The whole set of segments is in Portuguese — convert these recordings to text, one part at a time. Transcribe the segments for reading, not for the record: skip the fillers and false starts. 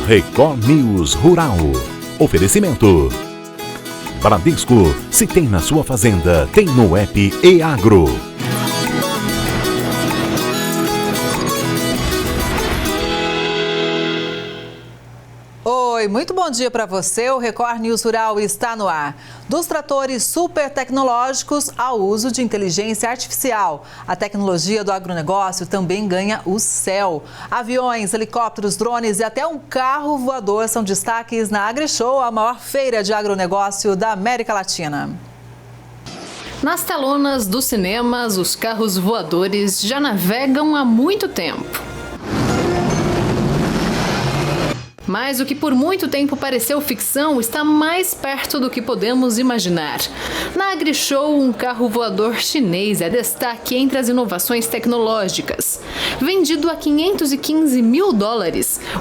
Record News Rural. Oferecimento. Bradesco, se tem na sua fazenda, tem no app e-Agro. Oi, muito bom dia para você. O Record News Rural está no ar. Dos tratores super tecnológicos ao uso de inteligência artificial. A tecnologia do agronegócio também ganha o céu. Aviões, helicópteros, drones e até um carro voador são destaques na AgriShow, a maior feira de agronegócio da América Latina. Nas telonas dos cinemas, os carros voadores já navegam há muito tempo. Mas o que por muito tempo pareceu ficção está mais perto do que podemos imaginar. Na AgriShow, um carro voador chinês é destaque entre as inovações tecnológicas. Vendido a $515 mil,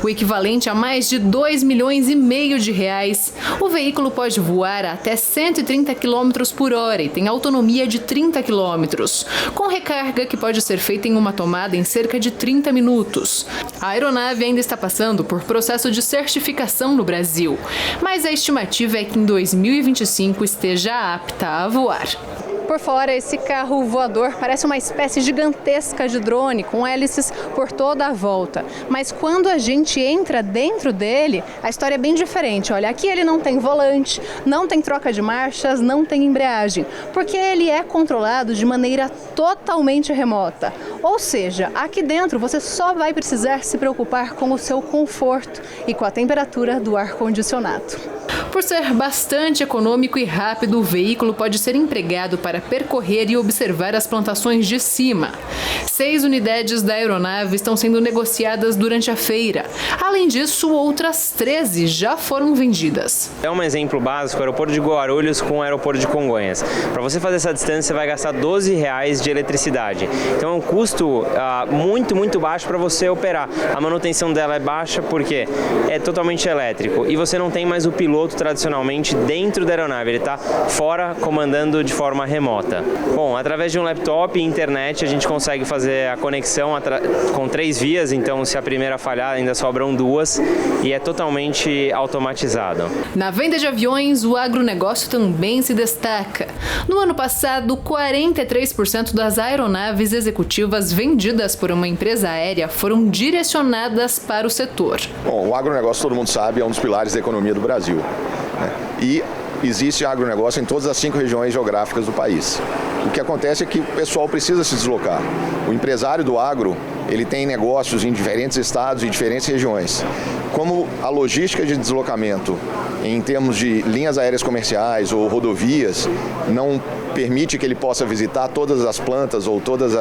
o equivalente a mais de R$2,5 milhões de reais, o veículo pode voar a até 130 km por hora e tem autonomia de 30 km, com recarga que pode ser feita em uma tomada em cerca de 30 minutos. A aeronave ainda está passando por processo de certificação no Brasil, mas a estimativa é que em 2025 esteja apta a voar. Por fora, esse carro voador parece uma espécie gigantesca de drone com hélices por toda a volta. Mas quando a gente entra dentro dele, a história é bem diferente. Olha, aqui ele não tem volante, não tem troca de marchas, não tem embreagem, porque ele é controlado de maneira totalmente remota. Ou seja, aqui dentro você só vai precisar se preocupar com o seu conforto e com a temperatura do ar-condicionado. Por ser bastante econômico e rápido, o veículo pode ser empregado para percorrer e observar as plantações de cima. 6 unidades da aeronave estão sendo negociadas durante a feira. Além disso, outras 13 já foram vendidas. É um exemplo básico, o aeroporto de Guarulhos com o aeroporto de Congonhas. Para você fazer essa distância, você vai gastar R$12 de eletricidade. Então é um custo muito baixo para você operar. A manutenção dela é baixa porque é totalmente elétrico e você não tem mais o piloto tradicionalmente dentro da aeronave, ele está fora comandando de forma remota. Bom, através de um laptop e internet a gente consegue fazer a conexão com 3 vias, então se a primeira falhar ainda sobram 2 e é totalmente automatizado. Na venda de aviões, o agronegócio também se destaca. No ano passado, 43% das aeronaves executivas vendidas por uma empresa aérea foram direcionadas para o setor. Bom, o agronegócio, todo mundo sabe, é um dos pilares da economia do Brasil. E existe agronegócio em todas as 5 regiões geográficas do país. O que acontece é que o pessoal precisa se deslocar. O empresário do agro, ele tem negócios em diferentes estados e diferentes regiões. Como a logística de deslocamento em termos de linhas aéreas comerciais ou rodovias não permite que ele possa visitar todas as plantas ou todos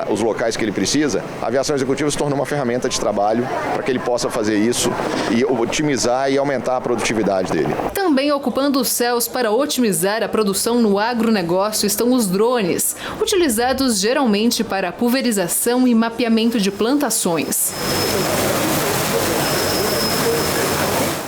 os locais que ele precisa, a aviação executiva se tornou uma ferramenta de trabalho para que ele possa fazer isso e otimizar e aumentar a produtividade dele. Também ocupando os céus para otimizar a produção no agronegócio estão os drones, utilizados geralmente para pulverização e mapeamento de plantações.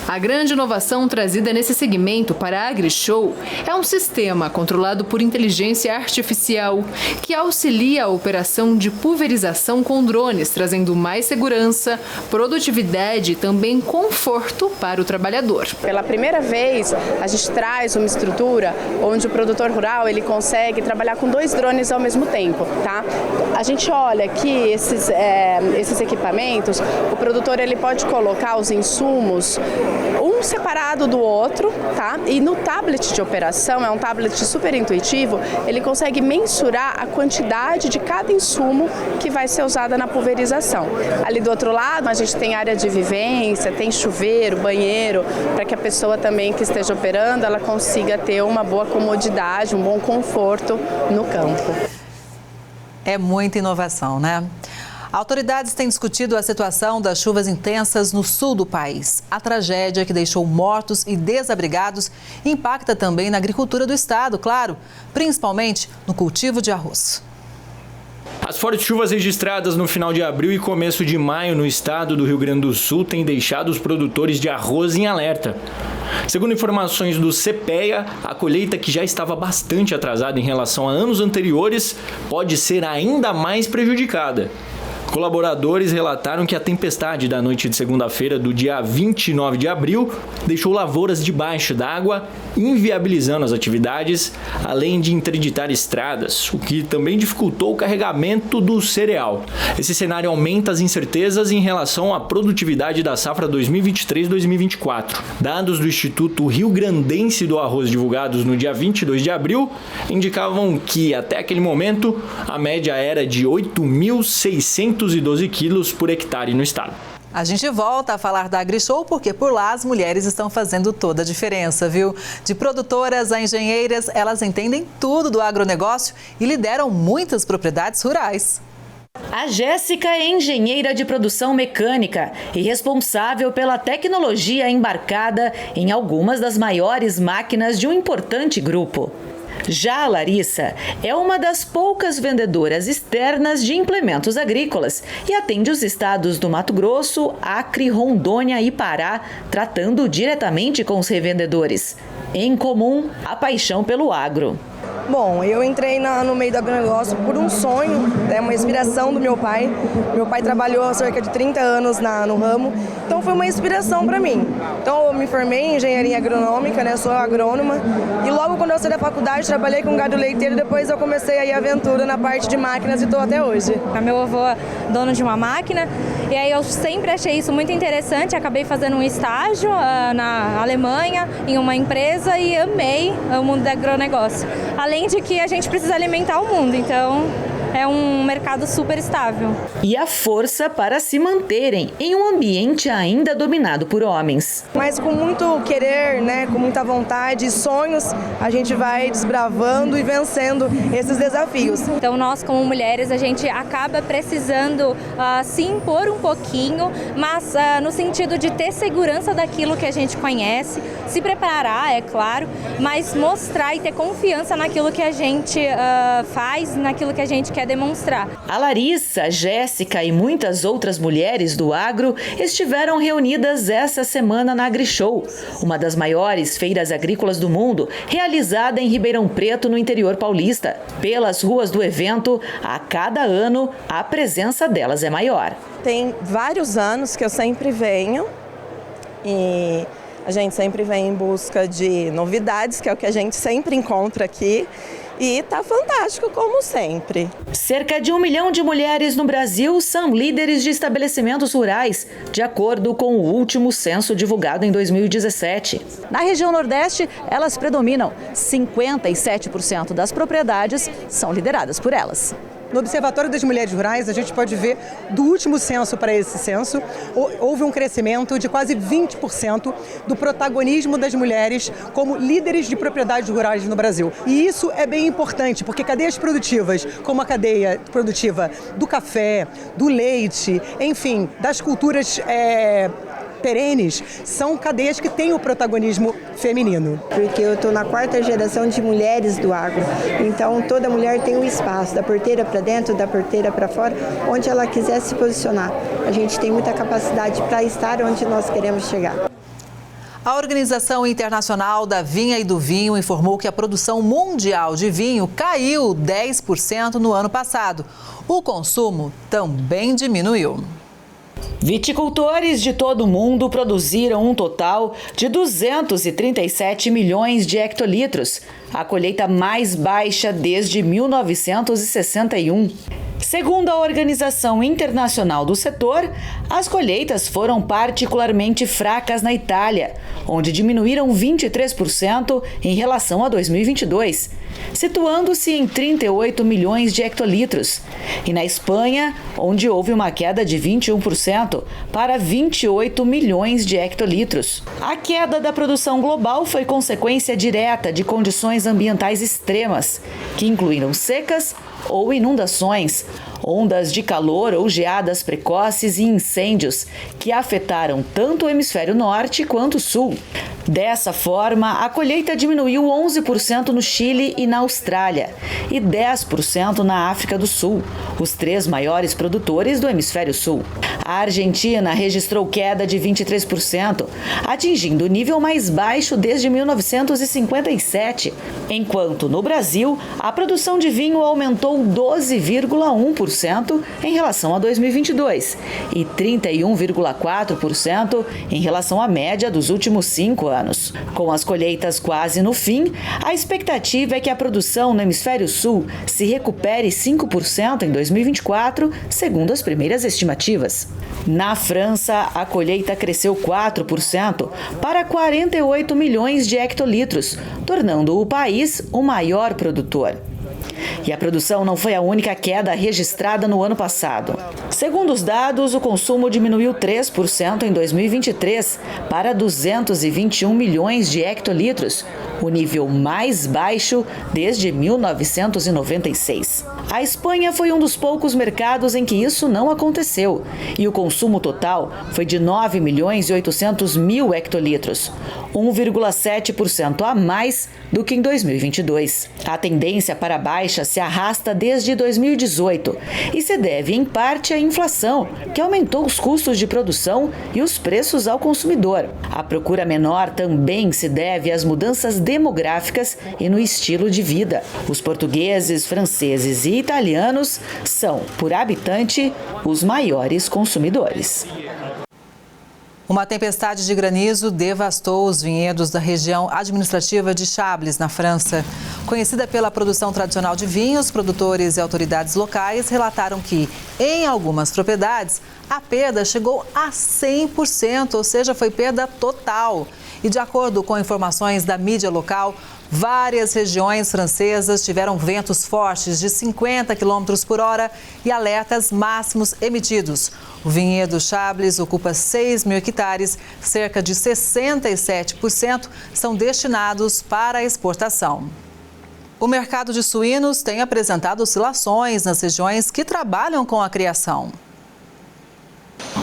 A grande inovação trazida nesse segmento para a AgriShow é um sistema controlado por inteligência artificial que auxilia a operação de pulverização com drones, trazendo mais segurança, produtividade e também conforto para o trabalhador. Pela primeira vez, a gente traz uma estrutura onde o produtor rural ele consegue trabalhar com 2 drones ao mesmo tempo, tá? A gente olha que esses equipamentos, o produtor ele pode colocar os insumos um separado do outro, tá? E no tablet de operação, é um tablet super intuitivo, ele consegue mensurar a quantidade de cada insumo que vai ser usada na pulverização. Ali do outro lado, a gente tem área de vivência, tem chuveiro, banheiro, para que a pessoa também que esteja operando, ela consiga ter uma boa comodidade, um bom conforto no campo. É muita inovação, né? Autoridades têm discutido a situação das chuvas intensas no sul do país. A tragédia que deixou mortos e desabrigados impacta também na agricultura do estado, claro, principalmente no cultivo de arroz. As fortes chuvas registradas no final de abril e começo de maio no estado do Rio Grande do Sul têm deixado os produtores de arroz em alerta. Segundo informações do CPEA, a colheita, que já estava bastante atrasada em relação a anos anteriores, pode ser ainda mais prejudicada. Colaboradores relataram que a tempestade da noite de segunda-feira do dia 29 de abril deixou lavouras debaixo d'água, inviabilizando as atividades, além de interditar estradas, o que também dificultou o carregamento do cereal. Esse cenário aumenta as incertezas em relação à produtividade da safra 2023-2024. Dados do Instituto Rio Grandense do Arroz divulgados no dia 22 de abril indicavam que, até aquele momento, a média era de 8.612 quilos por hectare no estado. A gente volta a falar da AgriShow porque por lá as mulheres estão fazendo toda a diferença, viu? De produtoras a engenheiras, elas entendem tudo do agronegócio e lideram muitas propriedades rurais. A Jéssica é engenheira de produção mecânica e responsável pela tecnologia embarcada em algumas das maiores máquinas de um importante grupo. Já a Larissa é uma das poucas vendedoras externas de implementos agrícolas e atende os estados do Mato Grosso, Acre, Rondônia e Pará, tratando diretamente com os revendedores. Em comum, a paixão pelo agro. Bom, eu entrei no meio do agronegócio por um sonho, uma inspiração do meu pai. Meu pai trabalhou há cerca de 30 anos no ramo, então foi uma inspiração para mim. Então eu me formei em engenharia agronômica, sou agrônoma, e logo quando eu saí da faculdade trabalhei com gado leiteiro, depois eu comecei aí a aventura na parte de máquinas e estou até hoje. Meu avô é dono de uma máquina, e aí eu sempre achei isso muito interessante, acabei fazendo um estágio na Alemanha, em uma empresa, e amei o mundo do agronegócio. Além de que a gente precisa alimentar o mundo, então é um mercado super estável. E a força para se manterem em um ambiente ainda dominado por homens. Mas com muito querer, com muita vontade e sonhos, a gente vai desbravando e vencendo esses desafios. Então nós como mulheres, a gente acaba precisando se impor um pouquinho, mas no sentido de ter segurança daquilo que a gente conhece, se preparar, é claro, mas mostrar e ter confiança naquilo que a gente faz, naquilo que a gente quer demonstrar. A Larissa, a Jéssica e muitas outras mulheres do agro estiveram reunidas essa semana na AgriShow, uma das maiores feiras agrícolas do mundo, realizada em Ribeirão Preto, no interior paulista. Pelas ruas do evento, a cada ano, a presença delas é maior. Tem vários anos que eu sempre venho e a gente sempre vem em busca de novidades, que é o que a gente sempre encontra aqui. E tá fantástico, como sempre. Cerca de 1 milhão de mulheres no Brasil são líderes de estabelecimentos rurais, de acordo com o último censo divulgado em 2017. Na região Nordeste, elas predominam. 57% das propriedades são lideradas por elas. No Observatório das Mulheres Rurais, a gente pode ver, do último censo para esse censo, houve um crescimento de quase 20% do protagonismo das mulheres como líderes de propriedades rurais no Brasil. E isso é bem importante, porque cadeias produtivas, como a cadeia produtiva do café, do leite, enfim, das culturas perenes, são cadeias que têm o protagonismo feminino. Porque eu estou na 4ª geração de mulheres do agro, então toda mulher tem um espaço, da porteira para dentro, da porteira para fora, onde ela quiser se posicionar. A gente tem muita capacidade para estar onde nós queremos chegar. A Organização Internacional da Vinha e do Vinho informou que a produção mundial de vinho caiu 10% no ano passado. O consumo também diminuiu. Viticultores de todo o mundo produziram um total de 237 milhões de hectolitros, a colheita mais baixa desde 1961. Segundo a Organização Internacional do Setor, as colheitas foram particularmente fracas na Itália, onde diminuíram 23% em relação a 2022, situando-se em 38 milhões de hectolitros, e na Espanha, onde houve uma queda de 21% para 28 milhões de hectolitros. A queda da produção global foi consequência direta de condições ambientais extremas, que incluíram secas ou inundações, ondas de calor ou geadas precoces e incêndios que afetaram tanto o hemisfério norte quanto o sul. Dessa forma, a colheita diminuiu 11% no Chile e na Austrália e 10% na África do Sul, os 3 maiores produtores do hemisfério sul. A Argentina registrou queda de 23%, atingindo o nível mais baixo desde 1957, enquanto no Brasil a produção de vinho aumentou 12,1%. 1,5% em relação a 2022 e 31,4% em relação à média dos últimos 5 anos. Com as colheitas quase no fim, a expectativa é que a produção no Hemisfério Sul se recupere 5% em 2024, segundo as primeiras estimativas. Na França, a colheita cresceu 4% para 48 milhões de hectolitros, tornando o país o maior produtor. E a produção não foi a única queda registrada no ano passado. Segundo os dados, o consumo diminuiu 3% em 2023 para 221 milhões de hectolitros, o nível mais baixo desde 1996. A Espanha foi um dos poucos mercados em que isso não aconteceu, e o consumo total foi de 9 milhões e 800 mil hectolitros, 1,7% a mais do que em 2022. A tendência para baixa se arrasta desde 2018 e se deve, em parte, à inflação, que aumentou os custos de produção e os preços ao consumidor. A procura menor também se deve às mudanças demográficas e no estilo de vida. Os portugueses, franceses e italianos são, por habitante, os maiores consumidores. Uma tempestade de granizo devastou os vinhedos da região administrativa de Chables, na França. Conhecida pela produção tradicional de vinhos, produtores e autoridades locais relataram que, em algumas propriedades, a perda chegou a 100%, ou seja, foi perda total. E de acordo com informações da mídia local, várias regiões francesas tiveram ventos fortes de 50 km por hora e alertas máximos emitidos. O vinhedo Chables ocupa 6 mil hectares, cerca de 67% são destinados para a exportação. O mercado de suínos tem apresentado oscilações nas regiões que trabalham com a criação.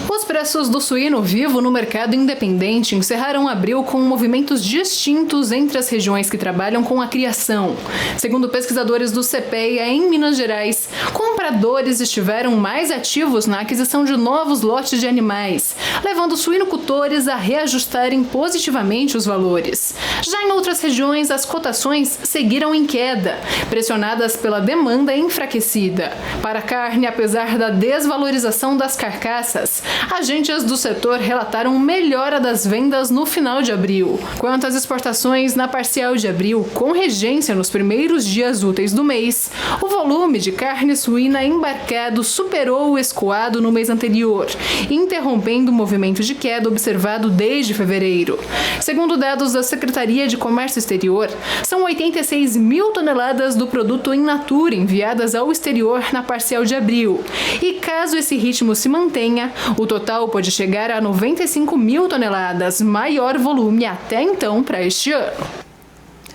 Os preços do suíno vivo no mercado independente encerraram abril com movimentos distintos entre as regiões que trabalham com a criação. Segundo pesquisadores do CPEA em Minas Gerais, compradores estiveram mais ativos na aquisição de novos lotes de animais, levando suinocultores a reajustarem positivamente os valores. Já em outras regiões, as cotações seguiram em queda, pressionadas pela demanda enfraquecida. Para a carne, apesar da desvalorização das carcaças, agentes do setor relataram melhora das vendas no final de abril. Quanto às exportações, na parcial de abril, com regência nos primeiros dias úteis do mês, o volume de carne suína embarcado superou o escoado no mês anterior, interrompendo o movimento de queda observado desde fevereiro. Segundo dados da Secretaria de Comércio Exterior, são 86 mil toneladas do produto in natura enviadas ao exterior na parcial de abril. E caso esse ritmo se mantenha, o total pode chegar a 95 mil toneladas, maior volume até então para este ano.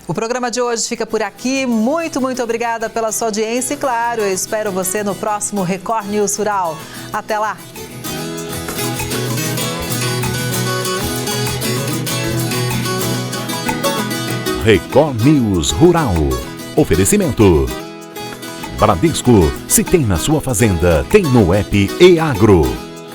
O programa de hoje fica por aqui. Muito obrigada pela sua audiência e, claro, eu espero você no próximo Record News Rural. Até lá! Record News Rural. Oferecimento. Bradesco, se tem na sua fazenda, tem no app e Agro.